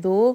2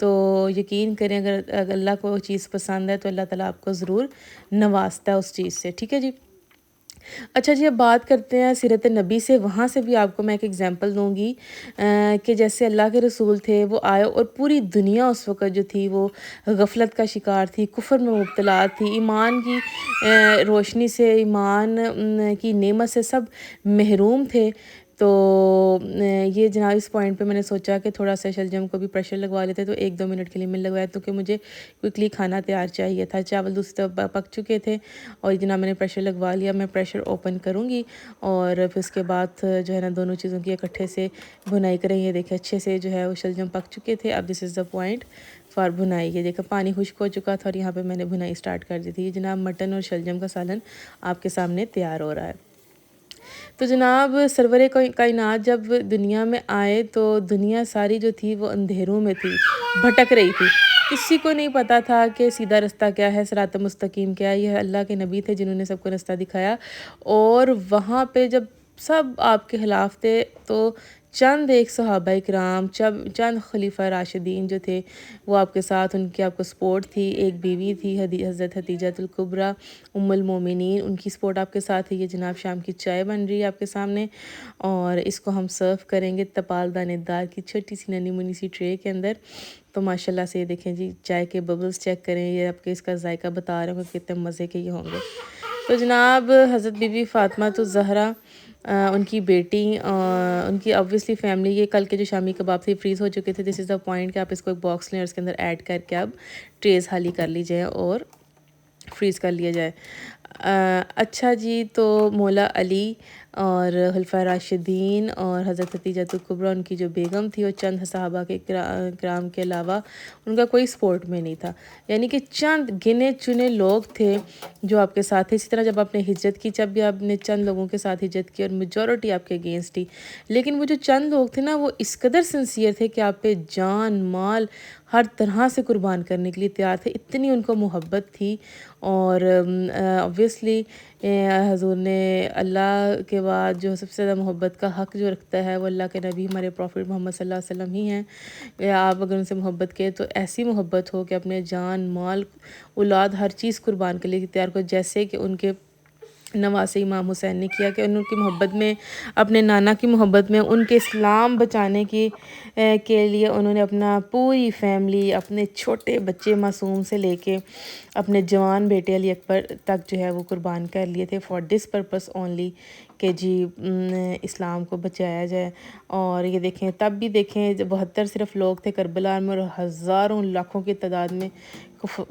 تو یقین کریں اگر اللہ کو چیز پسند ہے تو اللہ تعالیٰ آپ کو ضرور نوازتا ہے اس چیز سے، ٹھیک ہے جی۔ اچھا جی، اب بات کرتے ہیں سیرت نبی سے۔ وہاں سے بھی آپ کو میں ایک ایگزامپل دوں گی کہ جیسے اللہ کے رسول تھے، وہ آئے اور پوری دنیا اس وقت جو تھی وہ غفلت کا شکار تھی، کفر میں مبتلا تھی، ایمان کی روشنی سے، ایمان کی نعمت سے سب محروم تھے۔ تو یہ جناب اس پوائنٹ پہ میں نے سوچا کہ تھوڑا سا شلجم کو بھی پریشر لگوا لیتے، تو 1-2 منٹ کے لیے میں لگوایا، کیونکہ مجھے کوئکلی کھانا تیار چاہیے تھا۔ چاول دوسری طرف پک چکے تھے اور جناب میں نے پریشر لگوا لیا۔ میں پریشر اوپن کروں گی اور پھر اس کے بعد جو ہے نا دونوں چیزوں کی اکٹھے سے بھنائی کریں۔ یہ دیکھیں اچھے سے جو ہے وہ شلجم پک چکے تھے۔ اب دس از دا پوائنٹ فار بھنائی۔ یہ دیکھیں پانی خشک ہو چکا تھا اور یہاں پہ میں نے بھنائی سٹارٹ کر دی تھی۔ یہ جناب مٹن اور شلجم کا سالن آپ کے سامنے تیار ہو رہا ہے۔ تو جناب سرور کائنات جب دنیا میں آئے تو دنیا ساری جو تھی وہ اندھیروں میں تھی، بھٹک رہی تھی۔ کسی کو نہیں پتا تھا کہ سیدھا رستہ کیا ہے، صراط مستقیم کیا ہے۔ یہ اللہ کے نبی تھے جنہوں نے سب کو رستہ دکھایا، اور وہاں پہ جب سب آپ کے خلاف تھے تو چند ایک صحابہ کرام، چند خلیفہ راشدین جو تھے وہ آپ کے ساتھ، ان کی آپ کو سپورٹ تھی۔ ایک بیوی تھی حضرت خدیجہ الکبریٰ ام المومنین، ان کی سپورٹ آپ کے ساتھ ہے۔ یہ جناب شام کی چائے بن رہی ہے آپ کے سامنے، اور اس کو ہم سرو کریں گے تپال دانے دار کی چھوٹی سی ننھی منی سی ٹرے کے اندر۔ تو ماشاءاللہ سے یہ دیکھیں جی، چائے کے ببلز چیک کریں، یہ آپ کے اس کا ذائقہ بتا رہے ہوں کہ کتنے مزے کے یہ ہوں گے۔ تو جناب حضرت بی بی فاطمہ الزہرا، ان کی بیٹی، ان کی obviously فیملی، یہ کل کے جو شامی کباب تھے فریز ہو چکے تھے۔ دس از دا پوائنٹ کہ آپ اس کو ایک باکس لیں اور اس کے اندر ایڈ کر کے اب ٹریز خالی کر لیجئے اور فریز کر لیا جائے۔ اچھا جی، تو مولا علی اور خلفائے راشدین اور حضرت خدیجہ الکبریٰ ان کی جو بیگم تھی، اور چند صحابہ کے کرام کے علاوہ ان کا کوئی سپورٹ میں نہیں تھا، یعنی کہ چند گنے چنے لوگ تھے جو آپ کے ساتھ تھے۔ اسی طرح جب آپ نے ہجرت کی، جب بھی آپ نے چند لوگوں کے ساتھ ہجرت کی اور میجورٹی آپ کے اگینسٹ تھی، لیکن وہ جو چند لوگ تھے نا، وہ اس قدر سنسیئر تھے کہ آپ پہ جان مال ہر طرح سے قربان کرنے کے لیے تیار تھے، اتنی ان کو محبت تھی۔ اور obviously حضور نے اللہ کے بعد جو سب سے زیادہ محبت کا حق جو رکھتا ہے وہ اللہ کے نبی ہمارے پروفٹ محمد صلی اللہ علیہ وسلم ہی ہیں۔ آپ اگر ان سے محبت کریں تو ایسی محبت ہو کہ اپنے جان مال اولاد ہر چیز قربان کے لیے تیار کو، جیسے کہ ان کے نواسے امام حسین نے کیا، کہ ان کی محبت میں، اپنے نانا کی محبت میں، ان کے اسلام بچانے کے لیے انہوں نے اپنا پوری فیملی، اپنے چھوٹے بچے معصوم سے لے کے اپنے جوان بیٹے علی اکبر تک جو ہے وہ قربان کر لیے تھے، فار دس پرپس اونلی، کہ جی اسلام کو بچایا جائے۔ اور یہ دیکھیں تب بھی دیکھیں 72 صرف لوگ تھے کربلا میں، اور ہزاروں لاکھوں کی تعداد میں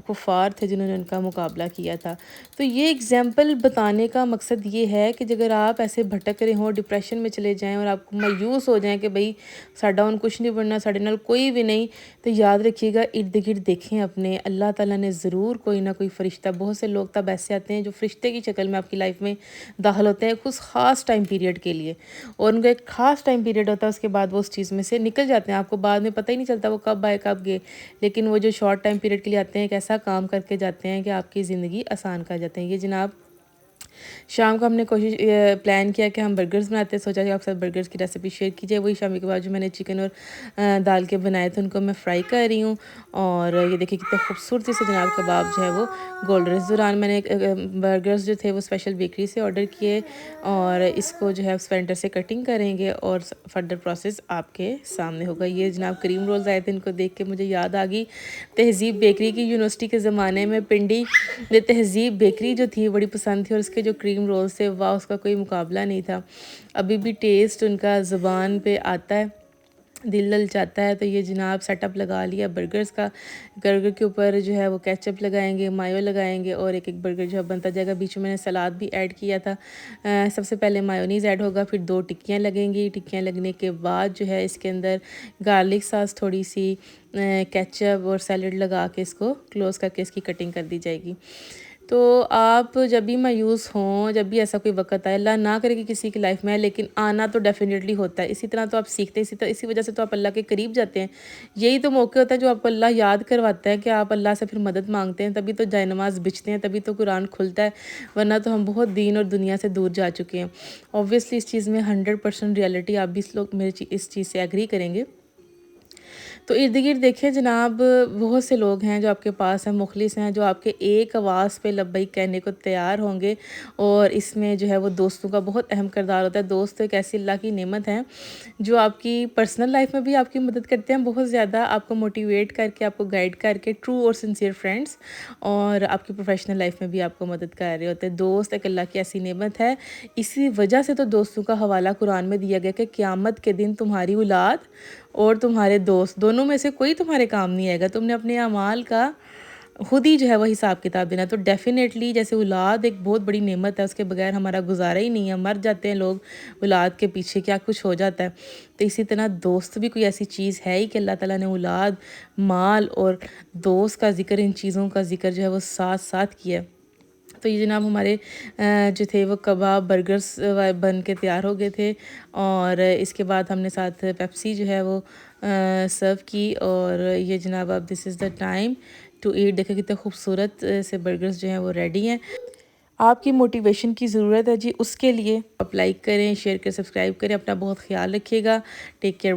کفار تھے جنہوں نے ان کا مقابلہ کیا تھا۔ تو یہ ایگزامپل بتانے کا مقصد یہ ہے کہ اگر آپ ایسے بھٹک رہے ہوں، ڈپریشن میں چلے جائیں اور آپ مایوس ہو جائیں کہ بھئی ساڈا ان کچھ نہیں بننا، ساڈے نال کوئی بھی نہیں، تو یاد رکھیے گا ارد گرد دیکھیں اپنے، اللہ تعالیٰ نے ضرور کوئی نہ کوئی فرشتہ، بہت سے لوگ تب ایسے آتے ہیں جو فرشتے کی شکل میں آپ کی لائف میں داخل ہوتے ہیں کچھ خاص ٹائم پیریڈ کے لیے، اور ان کا ایک خاص ٹائم پیریڈ ہوتا ہے، اس کے بعد وہ اس چیز میں سے نکل جاتے ہیں، آپ کو بعد میں پتہ ہی نہیں چلتا وہ کب آئے کب گئے، لیکن وہ جو شارٹ ٹائم پیریڈ کے لیے آتے ہیں ایک ایسا کام کر کے جاتے ہیں کہ آپ کی زندگی آسان کر جاتے ہیں۔ یہ جناب شام کو ہم نے پلان کیا کہ ہم برگرز بناتے ہیں، سوچا کہ آپ ساتھ برگرز کی ریسیپی شیئر کی جائے۔ وہی شامی کے بعد جو میں نے چکن اور دال کے بنائے تھے ان کو میں فرائی کر رہی ہوں، اور یہ دیکھیں کتنے خوبصورتی سے جناب کباب جو ہے وہ گولڈن۔ اس دوران میں نے برگرز جو تھے وہ اسپیشل بیکری سے آرڈر کیے، اور اس کو جو ہے اسپینٹر سے کٹنگ کریں گے اور فردر پروسیس آپ کے سامنے ہوگا۔ یہ جناب کریم رولز آئے تھے، ان کو دیکھ کے مجھے یاد آ گئی تہذیب بیکری کی، یونیورسٹی کے زمانے میں پنڈی تہذیب بیکری جو تھی بڑی پسند تھی، اور اس کے جو کریم رولز تھے واہ، اس کا کوئی مقابلہ نہیں تھا۔ ابھی بھی ٹیسٹ ان کا زبان پہ آتا ہے، دل للچاتا ہے۔ تو یہ جناب سیٹ اپ لگا لیا برگرز کا، برگر کے اوپر جو ہے وہ کیچپ لگائیں گے، مایو لگائیں گے، اور ایک ایک برگر جو ہے بنتا جائے گا۔ بیچ میں نے سلاد بھی ایڈ کیا تھا۔ سب سے پہلے مایونیز ایڈ ہوگا، پھر 2 ٹکیاں لگیں گی، ٹکیاں لگنے کے بعد جو ہے اس کے اندر گارلک ساس تھوڑی سی، کیچپ اور سیلڈ لگا کے اس کو کلوز کر کے اس کی کٹنگ کر دی جائے گی۔ تو آپ جب بھی مایوس ہوں، جب بھی ایسا کوئی وقت آئے، اللہ نہ کرے کہ کسی کی لائف میں آئے، لیکن آنا تو ڈیفینیٹلی ہوتا ہے، اسی طرح تو آپ سیکھتے ہیں، اسی وجہ سے تو آپ اللہ کے قریب جاتے ہیں۔ یہی تو موقع ہوتا ہے جو آپ کو اللہ یاد کرواتا ہے کہ آپ اللہ سے پھر مدد مانگتے ہیں، تبھی تو جائے نماز بچتے ہیں، تبھی تو قرآن کھلتا ہے، ورنہ تو ہم بہت دین اور دنیا سے دور جا چکے ہیں۔ اوبویسلی اس چیز میں 100% ریالٹی، آپ بھی لوگ میرے اس چیز سے ایگری کریں گے تو ارد گرد دیکھیں جناب بہت سے لوگ ہیں جو آپ کے پاس ہیں، مخلص ہیں، جو آپ کے ایک آواز پہ لبیک کہنے کو تیار ہوں گے، اور اس میں جو ہے وہ دوستوں کا بہت اہم کردار ہوتا ہے۔ دوست ایک ایسی اللہ کی نعمت ہے جو آپ کی پرسنل لائف میں بھی آپ کی مدد کرتے ہیں بہت زیادہ، آپ کو موٹیویٹ کر کے، آپ کو گائیڈ کر کے، ٹرو اور سنسیئر فرینڈس، اور آپ کی پروفیشنل لائف میں بھی آپ کو مدد کر رہے ہوتے ہیں۔ دوست ایک اللہ کی ایسی نعمت ہے، اسی وجہ سے تو دوستوں کا حوالہ قرآن میں دیا گیا کہ قیامت کے دن تمہاری اولاد اور تمہارے دوست دونوں میں سے کوئی تمہارے کام نہیں آئے گا، تم نے اپنے اعمال کا خود ہی جو ہے وہ حساب کتاب دینا۔ تو ڈیفینیٹلی جیسے اولاد ایک بہت بڑی نعمت ہے، اس کے بغیر ہمارا گزارا ہی نہیں ہے، مر جاتے ہیں لوگ اولاد کے پیچھے، کیا کچھ ہو جاتا ہے۔ تو اسی طرح دوست بھی کوئی ایسی چیز ہے ہی کہ اللہ تعالیٰ نے اولاد، مال اور دوست کا ذکر، ان چیزوں کا ذکر جو ہے وہ ساتھ ساتھ کیا ہے۔ تو یہ جناب ہمارے جو تھے وہ کباب برگرز بن کے تیار ہو گئے تھے، اور اس کے بعد ہم نے ساتھ پیپسی جو ہے وہ سرو کی، اور یہ جناب اب دس از دا ٹائم ٹو ایٹ۔ دیکھیں کتنے خوبصورت سے برگرز جو ہیں وہ ریڈی ہیں۔ آپ کی موٹیویشن کی ضرورت ہے جی، اس کے لیے آپ لائک کریں، شیئر کریں، سبسکرائب کریں، اپنا بہت خیال رکھیے گا، ٹیک کیئر۔